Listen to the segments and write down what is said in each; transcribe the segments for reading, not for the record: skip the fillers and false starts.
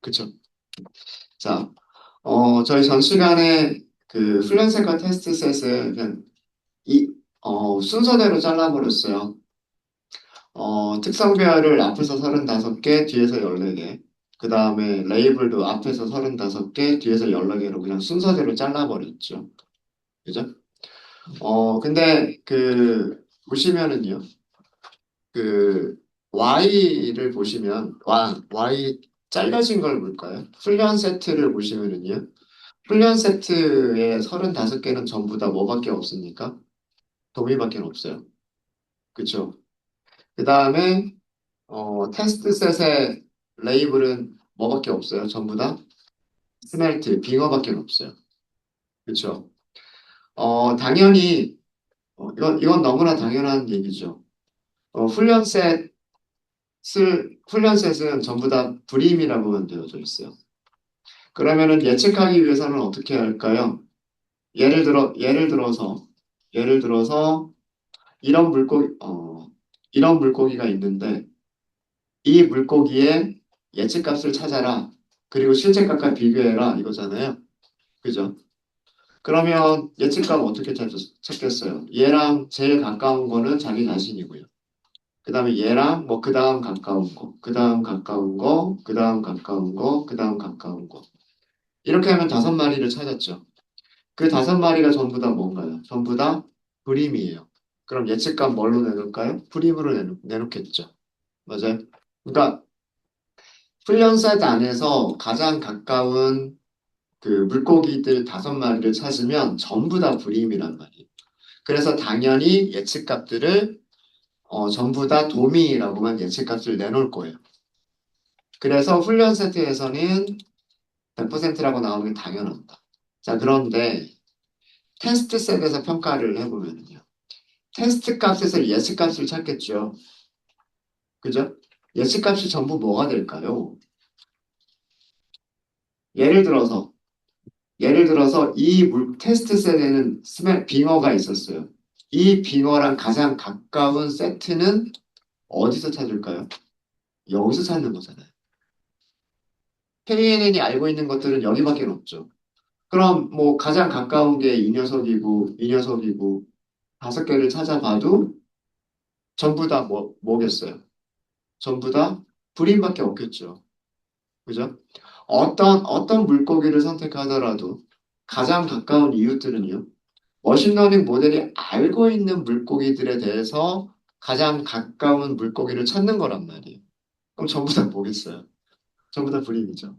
그쵸? 자, 저희 전 시간에 그 플랜셋과 테스트셋을 그냥 순서대로 잘라버렸어요. 특성배열을 앞에서 35개, 뒤에서 14개. 그 다음에 레이블도 앞에서 35개, 뒤에서 14개로 그냥 순서대로 잘라버렸죠. 그죠? 근데 보시면은요. 그, Y를 보시면, Y 잘려진 걸 볼까요? 훈련 세트를 보시면은요. 훈련 세트에 35개는 전부 다 뭐밖에 없습니까? 도미밖에 없어요. 그쵸? 그 다음에, 테스트 셋의 레이블은 뭐밖에 없어요? 전부 다 스멜트, 빙어밖에 없어요. 그쵸? 당연히, 이건 너무나 당연한 얘기죠. 훈련 셋은 전부 다 불임이라고만 되어져 있어요. 그러면은 예측하기 위해서는 어떻게 할까요? 예를 들어서, 이런 이런 물고기가 있는데, 이 물고기의 예측값을 찾아라. 그리고 실제값과 비교해라. 이거잖아요. 그죠? 그러면 예측값 어떻게 찾겠어요? 얘랑 제일 가까운 거는 자기 자신이고요. 그 다음에 얘랑 뭐 그 다음 가까운 거, 그 다음 가까운 거, 그 다음 가까운 거, 그 다음 가까운 거. 이렇게 하면 5마리를 찾았죠. 그 5마리가 전부 다 뭔가요? 전부 다 불임이에요. 그럼 예측값 뭘로 내놓을까요? 불임으로 내놓겠죠. 맞아요? 그러니까 훈련셋 안에서 가장 가까운 그 물고기들 5마리를 찾으면 전부 다 불임이란 말이에요. 그래서 당연히 예측값들을 전부 다 도미라고만 예측값을 내놓을 거예요. 그래서 훈련 세트에서는 100%라고 나오는 게 당연합니다. 자, 그런데 테스트 셋에서 평가를 해보면요. 테스트 값에서 예측 값을 찾겠죠. 그죠? 예측 값이 전부 뭐가 될까요? 예를 들어서, 테스트 셋에는 빙어가 있었어요. 이 빙어랑 가장 가까운 세트는 어디서 찾을까요? 여기서 찾는 거잖아요. KNN이 알고 있는 것들은 여기밖에 없죠. 그럼 뭐 가장 가까운 게 이 녀석이고 5개를 찾아봐도 전부 다 뭐겠어요? 전부 다 불임밖에 없겠죠. 그죠? 어떤 물고기를 선택하더라도 가장 가까운 이웃들은요. 머신러닝 모델이 알고 있는 물고기들에 대해서 가장 가까운 물고기를 찾는 거란 말이에요. 그럼 전부 다 뭐겠어요? 전부 다 불임이죠.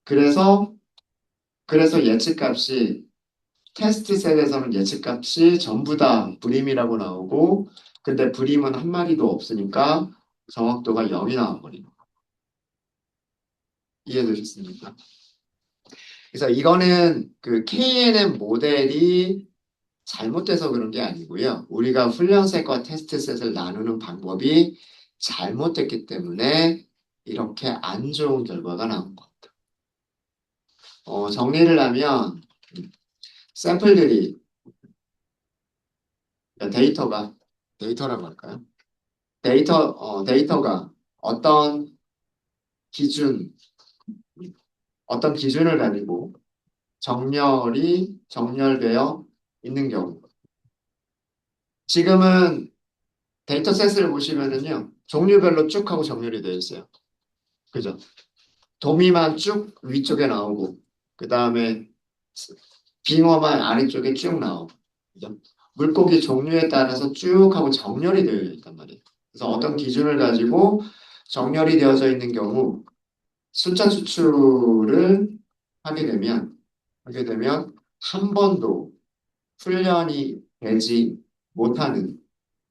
그래서, 예측값이 테스트 셋에서는 예측값이 전부 다 불임이라고 나오고, 근데 불임은 한 마리도 없으니까 정확도가 0이 나와버리는 거예요. 이해되셨습니까? 그래서 이거는 그 KNN 모델이 잘못돼서 그런 게 아니고요. 우리가 훈련셋과 테스트셋을 나누는 방법이 잘못됐기 때문에 이렇게 안 좋은 결과가 나온 것. 정리를 하면 샘플들이 그러니까 데이터라고 할까요? 데이터가 어떤 기준, 어떤 기준을 가지고 정렬되어 있는 경우. 지금은 데이터셋을 보시면은요, 종류별로 쭉 하고 정렬이 되어 있어요. 그죠? 도미만 쭉 위쪽에 나오고, 그 다음에 빙어만 아래쪽에 쭉 나오고, 그죠? 물고기 종류에 따라서 쭉 하고 정렬이 되어 있단 말이에요. 그래서 어떤 기준을 가지고 정렬이 되어져 있는 경우, 숫자 추출을 하게 되면, 한 번도 훈련이 되지 못하는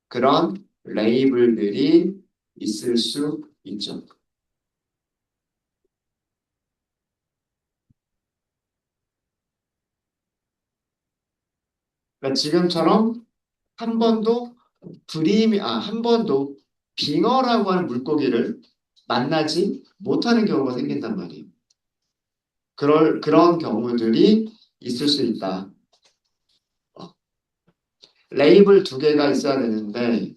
그런 레이블들이 있을 수 있죠. 그러니까 지금처럼 한 번도 빙어라고 하는 물고기를 만나지 못하는 경우가 생긴단 말이에요. 그런 경우들이 있을 수 있다. 어, 레이블 2개가 있어야 되는데,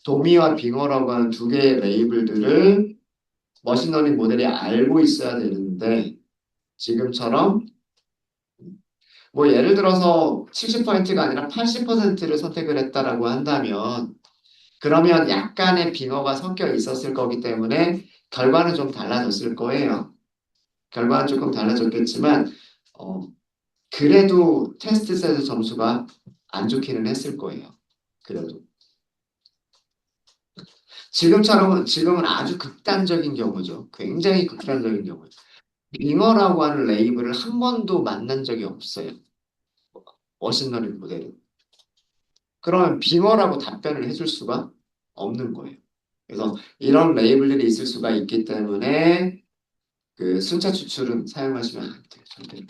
도미와 빙어라고 하는 2개의 레이블들을 머신러닝 모델이 알고 있어야 되는데 지금처럼 뭐 예를 들어서 70%가 아니라 80%를 선택을 했다라고 한다면 그러면 약간의 빙어가 섞여 있었을 거기 때문에 결과는 좀 달라졌을 거예요. 결과는 조금 달라졌겠지만 어, 그래도 테스트셋의 점수가 안 좋기는 했을 거예요. 그래도 지금은 아주 극단적인 경우죠. 굉장히 극단적인 경우죠. 빙어라고 하는 레이블을 한 번도 만난 적이 없어요. 머신러닝 모델은. 그러면 빙어라고 답변을 해줄 수가 없는 거예요. 그래서 이런 레이블들이 있을 수가 있기 때문에 그 순차 추출은 사용하시면 안 돼요. 절대로.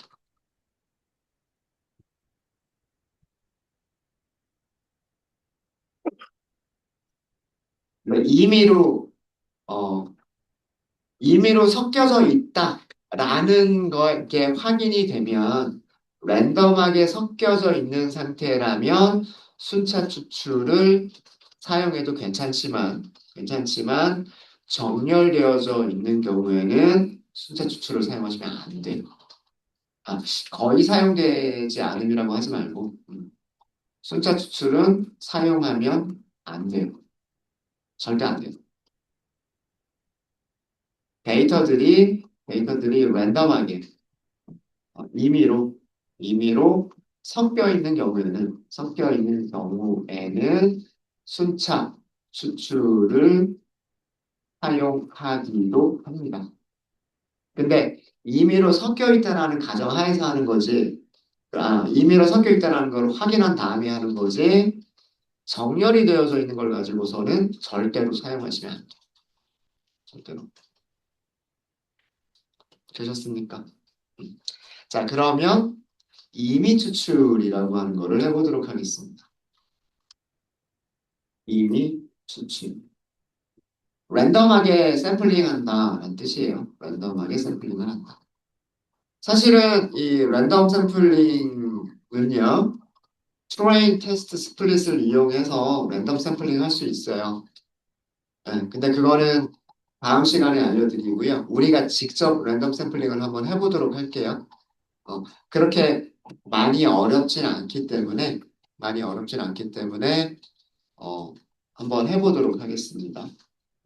그러니까 어, 임의로 섞여져 있다라는 게 확인이 되면 랜덤하게 섞여져 있는 상태라면 순차 추출을 사용해도 괜찮지만 정렬되어져 있는 경우에는 순차 추출을 사용하시면 안 돼요. 아, 거의 사용되지 않음이라고 하지 말고 순차 추출은 사용하면 안 돼요. 절대 안 돼요. 데이터들이 랜덤하게 임의로 임의로 섞여 있는 경우에는 순차 추출을 사용하기도 합니다. 근데 임의로 섞여 있다라는 가정하에서 하는 거지. 임의로 섞여 있다라는 걸 확인한 다음에 하는 거지. 정렬이 되어져 있는 걸 가지고서는 절대로 사용하시면 안 돼요. 절대로. 되셨습니까? 음. 자, 그러면 임의 추출이라고 하는 거를 해보도록 하겠습니다. 임의 추출. 랜덤하게 샘플링 한다는 뜻이에요. 랜덤하게 샘플링을 한다. 사실은 이 랜덤 샘플링은요, 트레인 테스트 스플릿을 이용해서 랜덤 샘플링 할 수 있어요. 네, 근데 그거는 다음 시간에 알려드리고요. 우리가 직접 랜덤 샘플링을 한번 해보도록 할게요. 그렇게 많이 어렵진 않기 때문에, 어, 한번 해보도록 하겠습니다.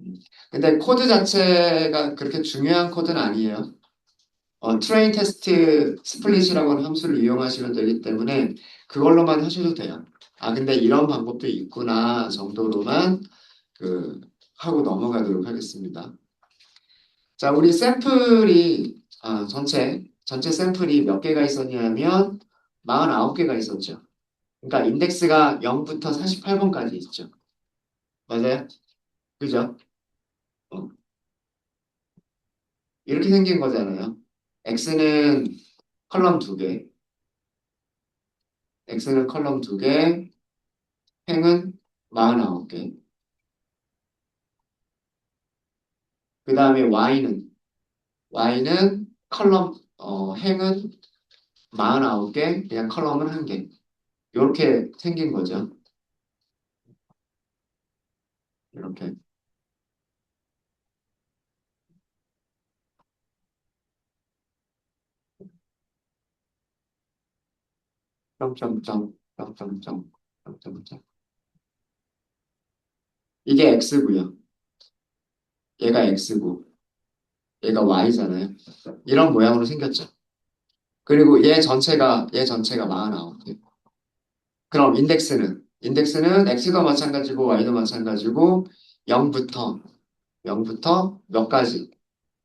음. 근데 코드 자체가 그렇게 중요한 코드는 아니에요. 트레인 테스트 스플릿이라고 하는 함수를 이용하시면 되기 때문에 그걸로만 하셔도 돼요. 아, 근데 이런 방법도 있구나 정도로만 그 하고 넘어가도록 하겠습니다. 자, 우리 샘플이 전체 샘플이 몇 개가 있었냐면 49개가 있었죠. 그러니까 인덱스가 0부터 48번까지 있죠. 맞아요? 그죠? 어, 이렇게 생긴 거잖아요. x는 컬럼 두 개, x는 컬럼 두 개, 행은 49개. 그 다음에 y는 행은 49개, 그냥 컬럼은 한 개. 이렇게 생긴 거죠. 이렇게. 점점점, 점점점, 점점점. 이게 x고요. 얘가 x고, 얘가 y잖아요. 이런 모양으로 생겼죠. 그리고 얘 전체가 49개. 그럼 인덱스는 x가 마찬가지고 y도 마찬가지고 0부터 몇 가지?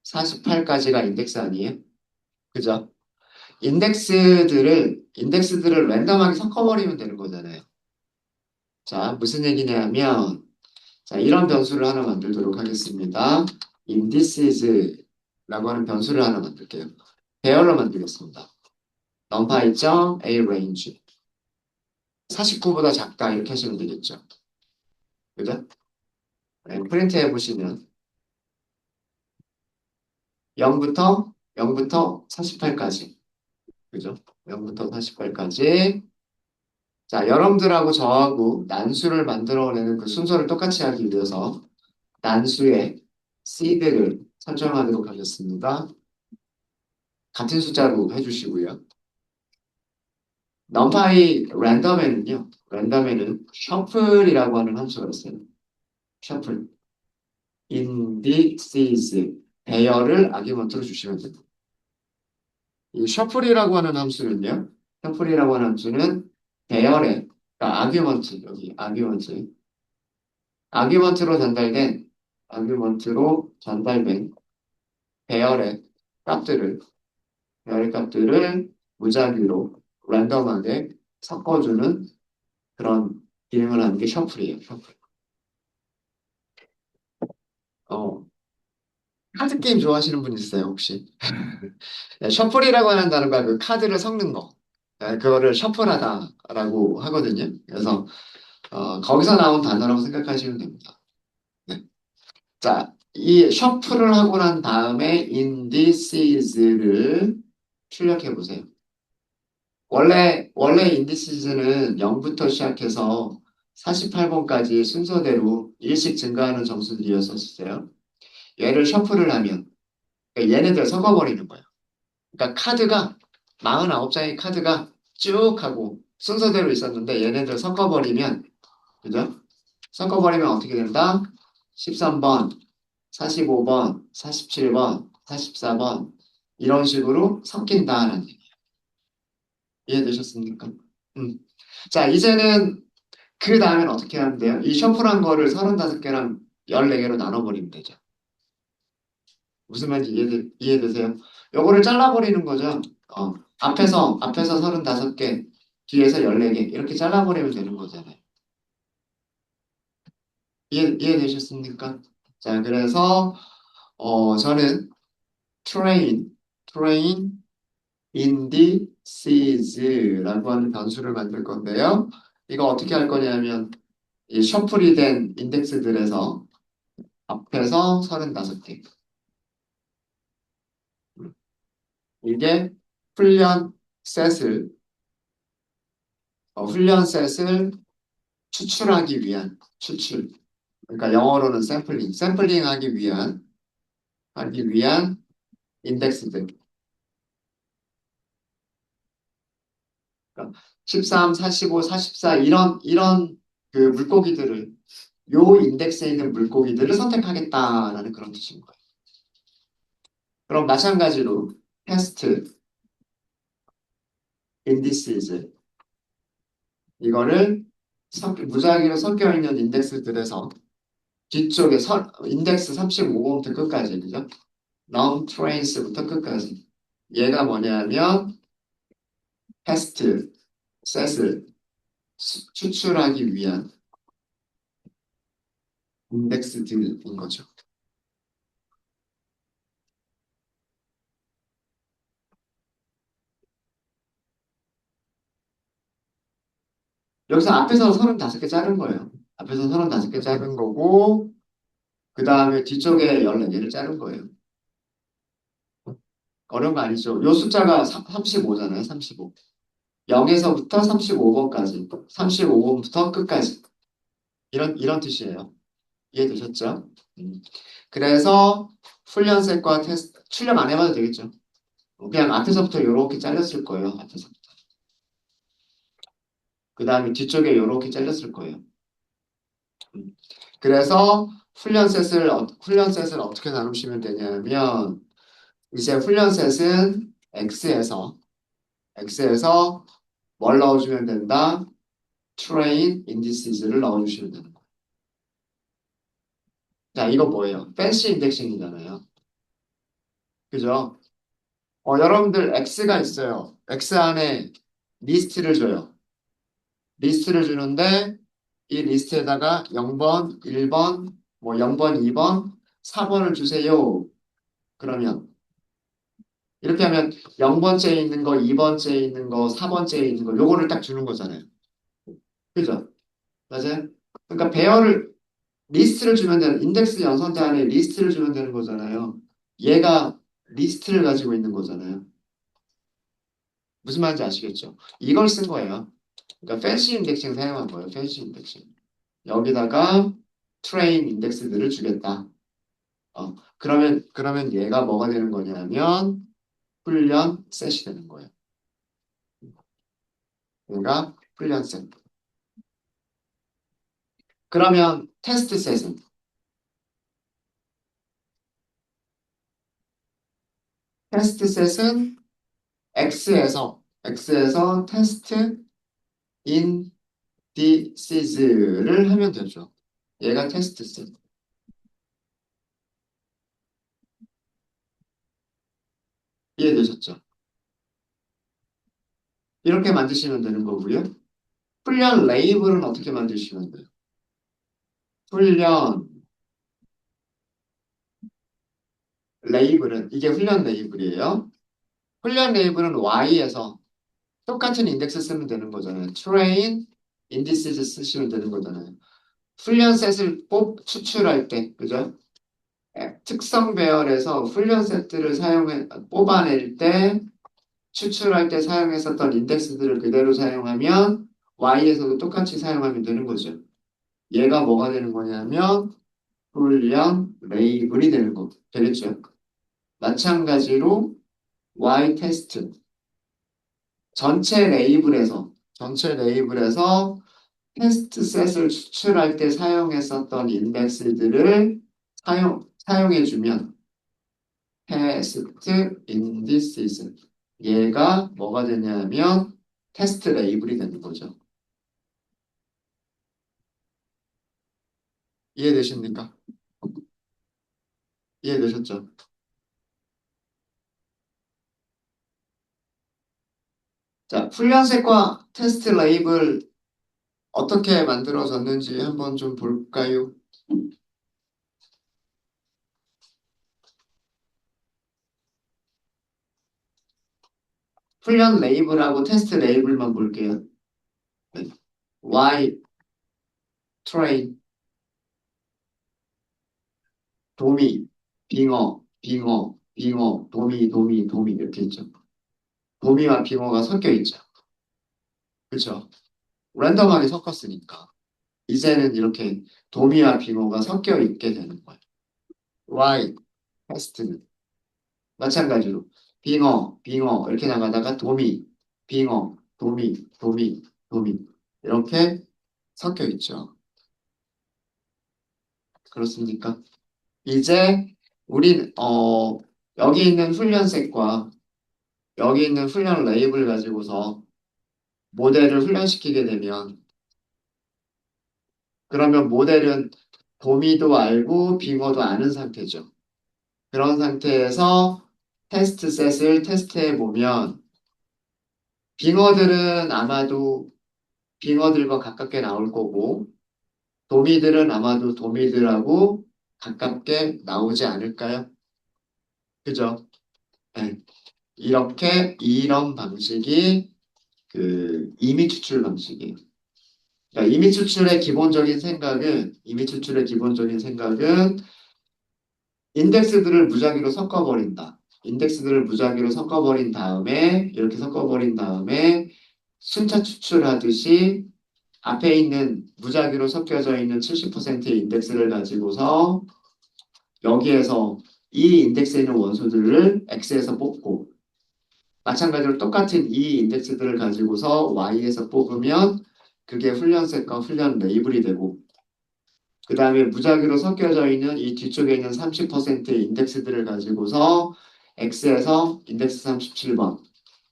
48까지가 인덱스 아니에요? 그죠? 인덱스들을 랜덤하게 섞어버리면 되는 거잖아요. 자, 무슨 얘기냐면, 자, 이런 변수를 하나 만들도록 하겠습니다. indexes라고 하는 변수를 하나 만들게요. 배열로 만들겠습니다. numpy.arange 49보다 작다 이렇게 하시면 되겠죠. 그죠? 네, 프린트 해보시면 0부터 48까지. 그죠? 0부터 48까지. 자, 여러분들하고 저하고 난수를 만들어내는 그 순서를 똑같이 하기 위해서 난수의 설정하도록 하겠습니다. 같은 숫자로 해주시고요. 넘파이 랜덤에는 셔플이라고 하는 함수가 있어요. 셔플. indices 배열을 아규먼트로 주시면 됩니다. 이 셔플이라고 하는 함수는 배열에, 그러니까 아규먼트로 전달된, 아규먼트로 전달된 배열의 값들을, 배열의 값들을 무작위로 랜덤하게 섞어주는 그런 기능을 하는 게 셔플이에요. 셔플. 어, 카드 게임 좋아하시는 분 있어요, 혹시? 네, 셔플이라고 하는 단어가 그 카드를 섞는 거. 네, 그거를 셔플하다라고 하거든요. 그래서 거기서 나온 단어라고 생각하시면 됩니다. 네. 자, 이 셔플을 하고 난 다음에 indices를 출력해 보세요. 원래 indices는 0부터 시작해서 48번까지 순서대로 일씩 증가하는 정수들이었었어요. 얘를 셔플을 하면 그러니까 얘네들 섞어버리는 거예요. 그러니까 카드가 49장의 카드가 쭉 하고 순서대로 있었는데 얘네들 섞어버리면 그죠? 섞어버리면 어떻게 된다? 13번, 45번, 47번, 44번 이런 식으로 섞인다라는 얘기예요. 이해되셨습니까? 음. 자, 이제는 그 다음엔 어떻게 하면 돼요? 이 셔플한 거를 35개랑 14개로 나눠버리면 되죠. 무슨 말인지 이해되세요? 요거를 잘라버리는 거죠. 앞에서 35개, 뒤에서 14개 이렇게 잘라버리면 되는 거잖아요. 이해되셨습니까? 자, 그래서 저는 train indices라고 하는 변수를 만들 건데요. 이거 어떻게 할 거냐면 이 셔플이 된 인덱스들에서 앞에서 35개 이게 훈련 셋을 훈련 셋을 추출하기 위한 추출 그러니까 영어로는 샘플링 하기 위한 인덱스들 그러니까 13, 45, 44 이런 그 물고기들을 요 인덱스에 있는 물고기들을 선택하겠다라는 그런 뜻인 거예요. 그럼 마찬가지로 테스트, 인디시즈 이거를 무작위로 섞여 있는 인덱스들에서 뒤쪽에 인덱스 35번부터 끝까지 그죠? non-trains부터 끝까지 얘가 뭐냐면 테스트, 셋을 추출하기 위한 인덱스들인 거죠. 여기서 앞에서 35개 자른 거예요. 앞에서 35개 자른 거고 그 다음에 뒤쪽에 14개를 자른 거예요. 어려운 거 아니죠? 요 숫자가 35잖아요. 35. 0에서부터 35번까지. 35번부터 끝까지. 이런 뜻이에요. 이해되셨죠? 음. 그래서 훈련셋과 테스트, 출력 안 해봐도 되겠죠? 그냥 앞에서부터 이렇게 잘렸을 거예요. 앞에서. 그 다음에 뒤쪽에 이렇게 잘렸을 거예요. 음. 그래서 훈련셋을 어떻게 나누시면 되냐면 이제 훈련셋은 X에서 뭘 넣어주면 된다? train indices를 넣어주시면 되는 거예요. 자, 이거 뭐예요? fancy 인덱싱이잖아요. 그죠? 여러분들 X가 있어요. X 안에 리스트를 줘요. 리스트를 주는데 이 리스트에다가 0번, 1번, 뭐 0번, 2번, 4번을 주세요. 그러면 이렇게 하면 0번째에 있는 거, 2번째에 있는 거, 4번째에 있는 거 요거를 딱 주는 거잖아요. 그죠? 맞아요? 그러니까 리스트를 주면 되는 인덱스 연산대 안에 리스트를 주면 되는 거잖아요. 얘가 리스트를 가지고 있는 거잖아요. 무슨 말인지 아시겠죠? 이걸 쓴 거예요. 그러니까 팬시 인덱싱 사용한 거예요. 팬시 인덱싱. 여기다가 트레인 인덱스들을 주겠다. 그러면 얘가 뭐가 되는 거냐면 훈련 셋이 되는 거예요. 얘가 훈련 셋. 그러면 테스트 셋은 테스트 셋은 X에서 테스트 인디시즈를 하면 되죠. 얘가 테스트 셋. 이해되셨죠? 이렇게 만드시면 되는 거고요. 훈련 레이블은 어떻게 만드시면 돼요? 훈련 레이블은 이게 훈련 레이블이에요. 훈련 레이블은 Y에서 똑같은 인덱스 쓰면 되는 거잖아요. train indices 쓰시면 되는 거잖아요. 훈련 셋을 추출할 때, 그죠? 특성 배열에서 훈련 세트를 뽑아낼 때, 추출할 때 사용했었던 인덱스들을 그대로 사용하면 Y에서도 똑같이 사용하면 되는 거죠. 얘가 뭐가 되는 거냐면 훈련 레이블이 되는 거. 되겠죠? 마찬가지로 Y 테스트. 전체 레이블에서 테스트 셋을 추출할 때 사용했었던 인덱스들을 사용해주면 테스트 인디시스 얘가 뭐가 되냐면 테스트 레이블이 되는 거죠. 이해되십니까? 이해되셨죠? 자, 훈련셋과 테스트 레이블 어떻게 만들어졌는지 한번 좀 볼까요? 훈련 레이블하고 테스트 레이블만 볼게요. 네. Y train 도미 빙어 도미 이렇게 있죠. 도미와 빙어가 섞여 있죠. 그렇죠? 랜덤하게 섞었으니까 이제는 이렇게 도미와 빙어가 섞여 있게 되는 거예요. Y 테스트는 마찬가지로 빙어 이렇게 나가다가 도미 이렇게 섞여 있죠. 그렇습니까? 이제 우린 여기 있는 훈련색과 여기 있는 훈련 레이블 가지고서 모델을 훈련시키게 되면 그러면 모델은 도미도 알고 빙어도 아는 상태죠. 그런 상태에서 테스트 셋을 테스트해 보면 빙어들은 아마도 빙어들과 가깝게 나올 거고 도미들은 아마도 도미들하고 가깝게 나오지 않을까요? 그죠? 네. 이런 방식이 그 이미 추출 방식이에요. 그러니까 이미 추출의 기본적인 생각은 인덱스들을 무작위로 섞어버린 다음에 이렇게 섞어버린 다음에 순차 추출하듯이 앞에 있는 무작위로 섞여져 있는 70%의 인덱스를 가지고서 여기에서 이 인덱스에 있는 원소들을 X에서 뽑고 마찬가지로 똑같은 이 인덱스들을 가지고서 Y에서 뽑으면 그게 훈련셋과 훈련 레이블이 되고 그 다음에 무작위로 섞여져 있는 이 뒤쪽에 있는 30%의 인덱스들을 가지고서 X에서 인덱스 37번,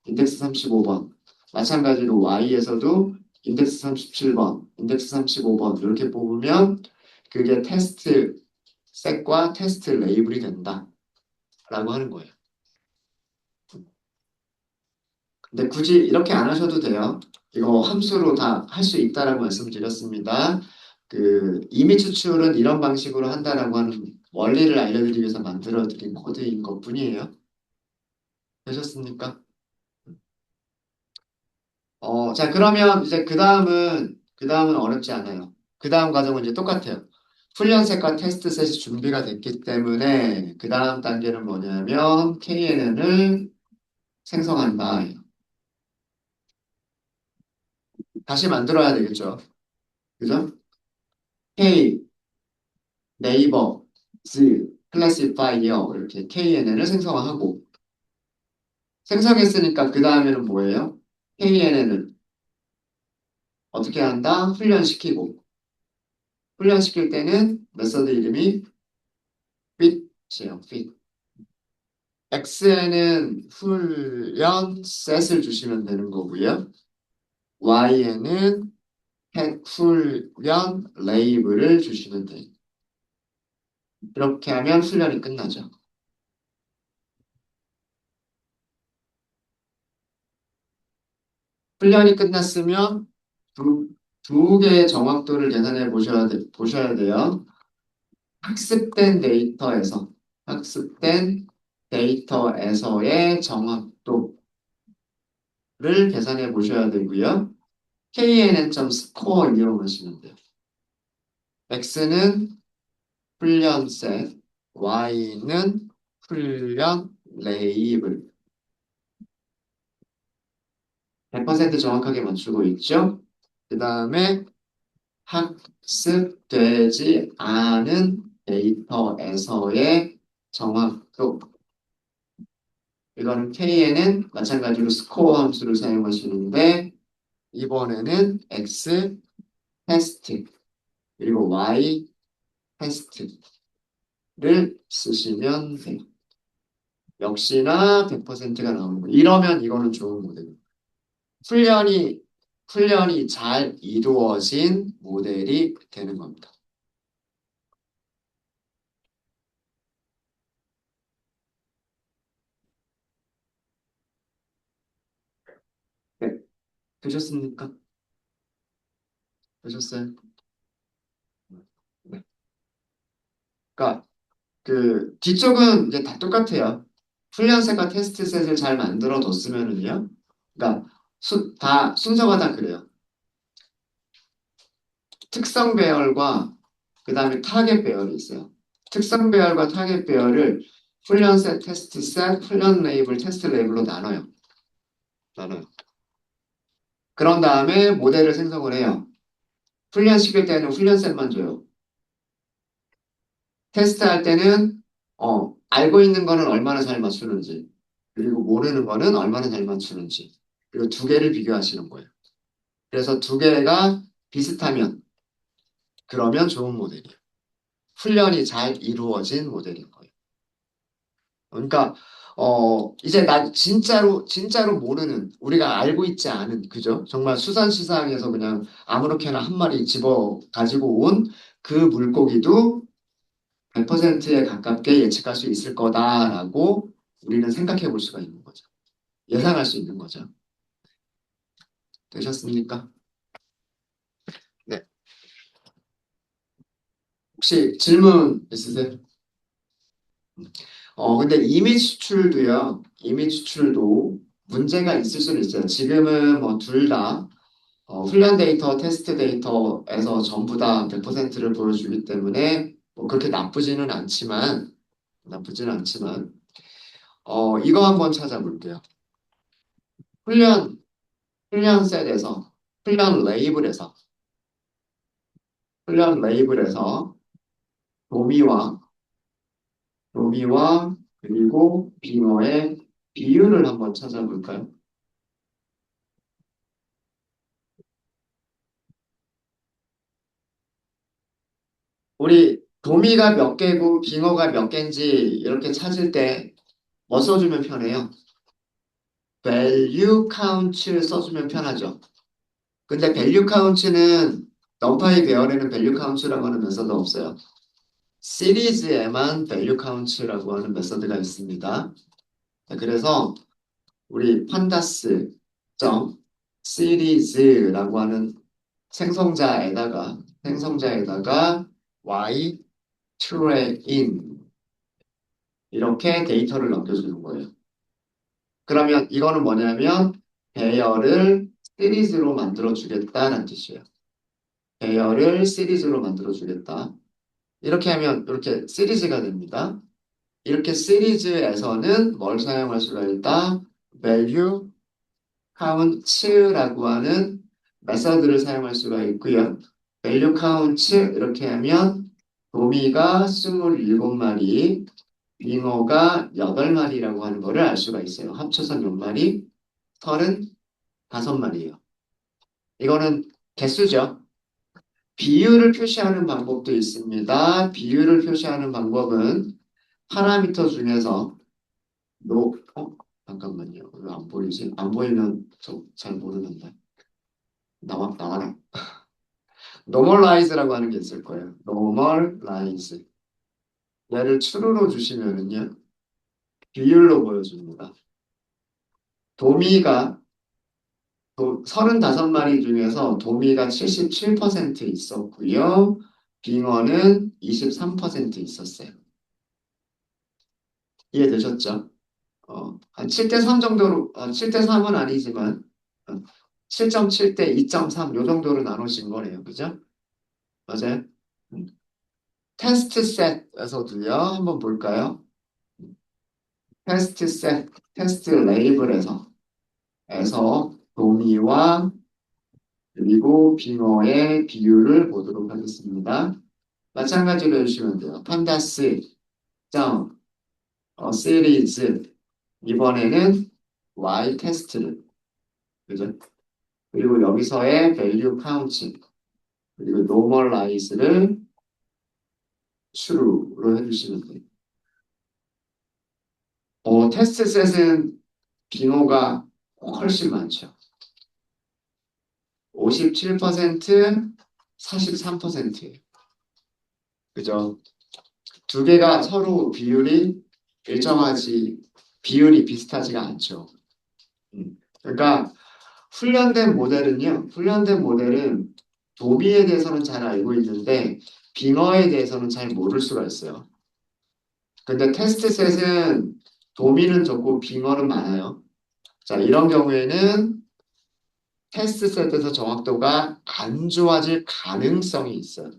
인덱스 35번, 마찬가지로 Y에서도 인덱스 37번, 인덱스 35번 이렇게 뽑으면 그게 테스트 셋과 테스트 레이블이 된다라고 하는 거예요. 근데 굳이 이렇게 안 하셔도 돼요. 이거 함수로 다 할 수 있다라고 말씀드렸습니다. 그 이미 추출은 이런 방식으로 한다라고 하는 원리를 알려드리기 위해서 만들어드린 코드인 것뿐이에요. 되셨습니까? 자 그러면 이제 그 다음은 어렵지 않아요. 그 다음 과정은 이제 똑같아요. 훈련셋과 테스트셋이 준비가 됐기 때문에 그 다음 단계는 뭐냐면 KNN을 생성한다. 다시 만들어야 되겠죠. 그죠? K 네이버, Z. classify요. 이렇게 KNN을 생성하고 생성했으니까 그 다음에는 뭐예요? KNN을 어떻게 한다? 훈련시키고 훈련시킬 때는 메서드 이름이 fit이에요. fit. x에는 훈련 set을 주시면 되는 거고요. y에는 훈련 레이블을 주시면 돼요. 이렇게 하면 훈련이 끝나죠. 훈련이 끝났으면 두 개의 정확도를 계산해 보셔야 돼요. 학습된 데이터에서, 학습된 데이터에서의 정확도를 계산해 보셔야 되고요. knn.score 이용하시면 돼요. x는 훈련 셋, y는 훈련 레이블. 100% 정확하게 맞추고 있죠? 그 다음에 학습되지 않은 데이터에서의 정확도. 이거는 KN은 마찬가지로 스코어 함수를 사용하시는데 이번에는 X 테스트 그리고 Y 테스트를 쓰시면 돼요. 역시나 100%가 나오는 거예요. 이러면 이거는 좋은 모델이에요. 훈련이 훈련이 잘 이루어진 모델이 되는 겁니다. 네, 되셨습니까? 되셨어요? 네. 그러니까 그 뒤쪽은 이제 다 똑같아요. 훈련셋과 테스트셋을 잘 만들어 뒀으면은요. 그러니까 다 순서가 다 그래요. 특성 배열과 그 다음에 타겟 배열이 있어요. 특성 배열과 타겟 배열을 훈련셋, 테스트셋, 훈련 레이블, 테스트 레이블로 나눠요. 나눠요. 그런 다음에 모델을 생성을 해요. 훈련시킬 때는 훈련셋만 줘요. 테스트할 때는 알고 있는 거는 얼마나 잘 맞추는지 그리고 모르는 거는 얼마나 잘 맞추는지 그리고 두 개를 비교하시는 거예요. 그래서 두 개가 비슷하면 그러면 좋은 모델이에요. 훈련이 잘 이루어진 모델인 거예요. 그러니까 이제 나 진짜로 모르는 우리가 알고 있지 않은 그죠? 정말 수산시장에서 그냥 아무렇게나 한 마리 집어 가지고 온 그 물고기도 100%에 가깝게 예측할 수 있을 거다라고 우리는 생각해 볼 수가 있는 거죠. 예상할 수 있는 거죠. 되셨습니까? 네. 혹시 질문 있으세요? 근데 이미 추출도요. 이미 추출도 문제가 있을 수는 있어요. 지금은 뭐 둘 다 훈련 데이터, 테스트 데이터에서 전부 다 100%를 보여주기 때문에 뭐 그렇게 나쁘지는 않지만 이거 한번 찾아볼게요. 훈련 훈련 셋에서 훈련 레이블에서 훈련 레이블에서 도미와 도미와 그리고 빙어의 비율을 한번 찾아볼까요? 우리 도미가 몇 개고 빙어가 몇 개인지 이렇게 찾을 때 뭐 써주면 편해요? value count를 써주면 편하죠. 근데 value count는 numpy 배열에는 value count라고 하는 메서드 없어요. 시리즈에만 value count라고 하는 메서드가 있습니다. 자, 그래서 우리 판다스 점 시리즈라고 하는 생성자에다가 y train 이렇게 데이터를 넘겨주는 거예요. 그러면 이거는 뭐냐면 배열을 시리즈로 만들어 주겠다는 뜻이에요. 배열을 시리즈로 만들어 주겠다. 이렇게 하면 이렇게 시리즈가 됩니다. 이렇게 시리즈에서는 뭘 사용할 수가 있다? value count라고 하는 메서드를 사용할 수가 있고요. value count 이렇게 하면 도미가 27마리, 빙어가 8마리라고 하는 거를 알 수가 있어요. 합쳐서 몇 마리? 35마리예요. 이거는 개수죠. 비율을 표시하는 방법도 있습니다. 비율을 표시하는 방법은 파라미터 중에서 잠깐만요. 왜 안 보이지? 안 보이면 저 잘 모르는데. 나와라. normalize라고 하는 게 있을 거예요. normalize. 얘를 추루로 주시면은요. 비율로 보여줍니다. 도미가 35마리 중에서 도미가 77% 있었고요. 빙어는 23% 있었어요. 이해되셨죠? 한 7대 3 정도로, 7대 3은 아니지만, 7.7대 2.3, 요 정도로 나누신 거네요. 그죠? 맞아요? 음. 테스트 셋에서도요, 한번 볼까요? 테스트 셋, 테스트 레이블에서 도미와 그리고 빙어의 비율을 보도록 하겠습니다. 마찬가지로 해주시면 돼요. 판다스, 점, 시리즈. 이번에는 Y 테스트를. 그죠? 그리고 여기서의 value count, 그리고 normalize를 true로 해주시면 돼요. 테스트 셋은 빙어가 훨씬 많죠. 57%, 43%예요. 그죠? 두 개가 서로 비율이 비슷하지가 않죠. 그러니까 훈련된 모델은 도미에 대해서는 잘 알고 있는데 빙어에 대해서는 잘 모를 수가 있어요. 근데 테스트 셋은 도미는 적고 빙어는 많아요. 자, 이런 경우에는 테스트 셋에서 정확도가 안 좋아질 가능성이 있어요.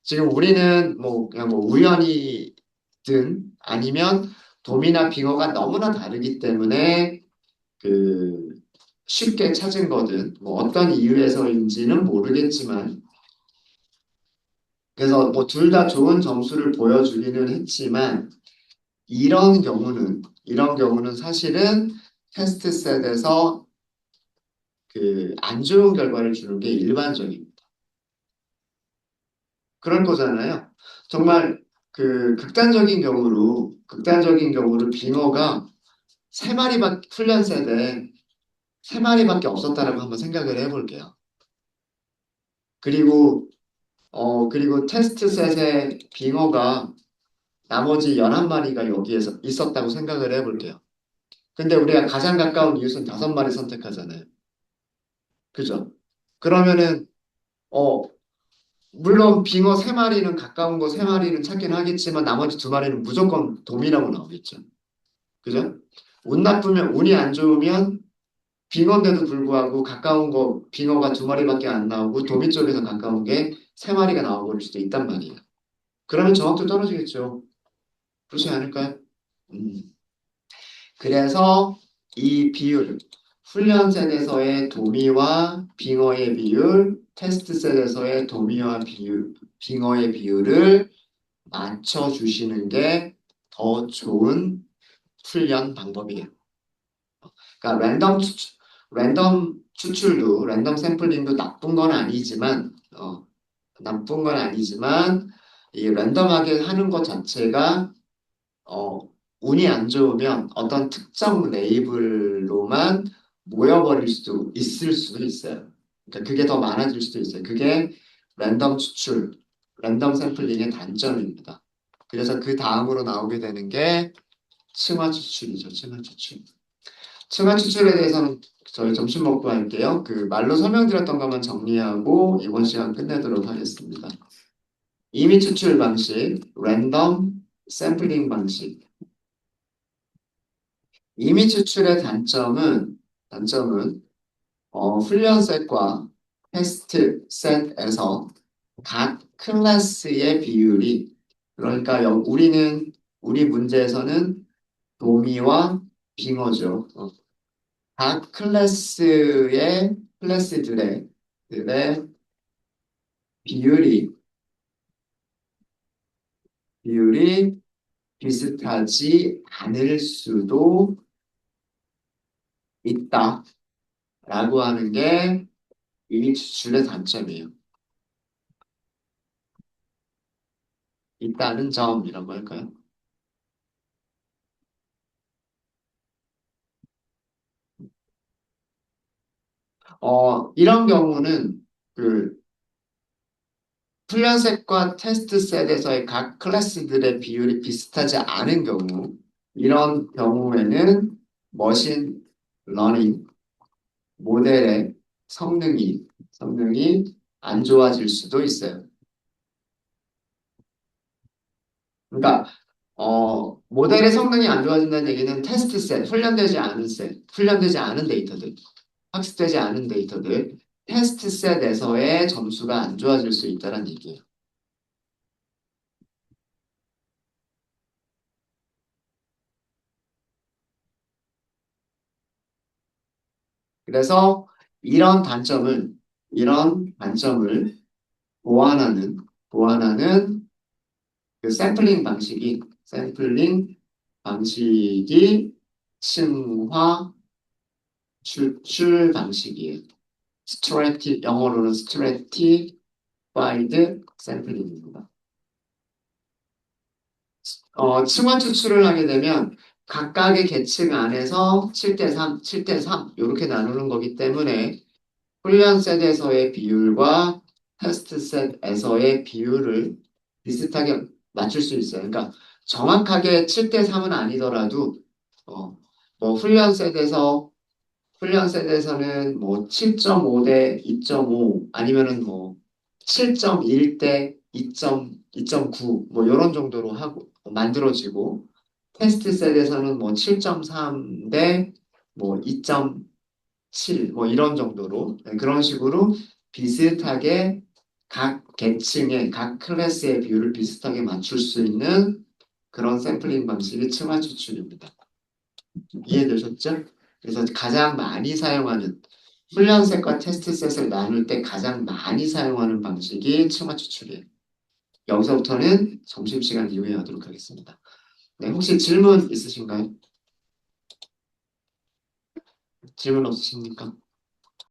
지금 우리는 뭐 그냥 뭐 우연히든 아니면 도미나 빙어가 너무나 다르기 때문에 그 쉽게 찾은 거든 뭐 어떤 이유에서인지는 모르겠지만 그래서 뭐 둘 다 좋은 점수를 보여주기는 했지만 이런 경우는 사실은 테스트 셋에서 그 안 좋은 결과를 주는 게 일반적입니다. 그런 거잖아요. 정말 그 극단적인 경우로 빙어가 훈련 세대 세 마리밖에 없었다라고 한번 생각을 해볼게요. 그리고 그리고 테스트 셋의 빙어가 나머지 11마리가 여기에서 있었다고 생각을 해볼게요. 근데 우리가 가장 가까운 이웃은 5마리 선택하잖아요. 그죠? 그러면은 어 물론 빙어 3마리는 가까운 거 3마리는 찾긴 하겠지만 나머지 2마리는 무조건 도미라고 나오겠죠. 그죠? 운이 안 좋으면 빙어인데도 불구하고 가까운 거 빙어가 2마리밖에 안 나오고 도미 쪽에서 가까운 게 3마리가 나와버릴 수도 있단 말이에요. 그러면 정확도 떨어지겠죠. 그렇지 않을까요? 음. 그래서 이 비율, 훈련셋에서의 도미와 빙어의 비율, 테스트셋에서의 빙어의 비율을 맞춰주시는 게 더 좋은 훈련 방법이에요. 그러니까 랜덤 샘플링도 나쁜 건 아니지만, 이 랜덤하게 하는 것 자체가, 어, 운이 안 좋으면 어떤 특정 레이블로만 모여버릴 수도 있을 수도 있어요. 그러니까 그게 더 많아질 수도 있어요. 그게 랜덤 추출, 랜덤 샘플링의 단점입니다. 그래서 그 다음으로 나오게 되는 게 층화 추출이죠. 층화 추출. 층화 추출에 대해서는 저희 점심 먹고 할게요. 그 말로 설명드렸던 것만 정리하고 이번 시간 끝내도록 하겠습니다. 임의 추출 방식, 랜덤 샘플링 방식. 임의 추출의 단점은 훈련 셋과 테스트 셋에서 각 클래스의 비율이 그러니까 우리 문제에서는 도미와 빙어죠. 각 클래스들의 비율이 비율이 비슷하지 않을 수도 있다라고 하는 게 이 추출의 단점이에요. 있다는 점이라고 할까요? 이런 경우는 그 훈련셋과 테스트셋에서의 각 클래스들의 비율이 비슷하지 않은 경우, 이런 경우에는 머신 러닝 모델의 성능이 안 좋아질 수도 있어요. 그러니까 모델의 성능이 안 좋아진다는 얘기는 테스트셋, 훈련되지 않은 셋, 훈련되지 않은 데이터들, 학습되지 않은 데이터들, 테스트셋에서의 점수가 안 좋아질 수 있다는 얘기예요. 그래서 이런 단점을 보완하는 그 샘플링 방식이 층화 추출 방식이에요. 영어로는 stratified sampling입니다. 층화 추출을 하게 되면 각각의 계층 안에서 7대 3, 7대 3 이렇게 나누는 거기 때문에 훈련 셋에서의 비율과 테스트 셋에서의 비율을 비슷하게 맞출 수 있어요. 그러니까 정확하게 7대 3은 아니더라도 어, 뭐 훈련 셋에서는 뭐 7.5 대 2.5 아니면은 뭐 7.1 대 2.9 뭐 이런 정도로 하고 만들어지고 테스트 셋에서는 뭐 7.3 대 뭐 2.7 뭐 이런 정도로 그런 식으로 비슷하게 각 계층의 각 클래스의 비율을 비슷하게 맞출 수 있는 그런 샘플링 방식이 층화 추출입니다. 이해되셨죠? 그래서 가장 많이 사용하는 훈련셋과 테스트셋을 나눌 때 가장 많이 사용하는 방식이 층화 추출이에요. 여기서부터는 점심시간 이후에 하도록 하겠습니다. 네, 혹시 질문 있으신가요? 질문 없으십니까?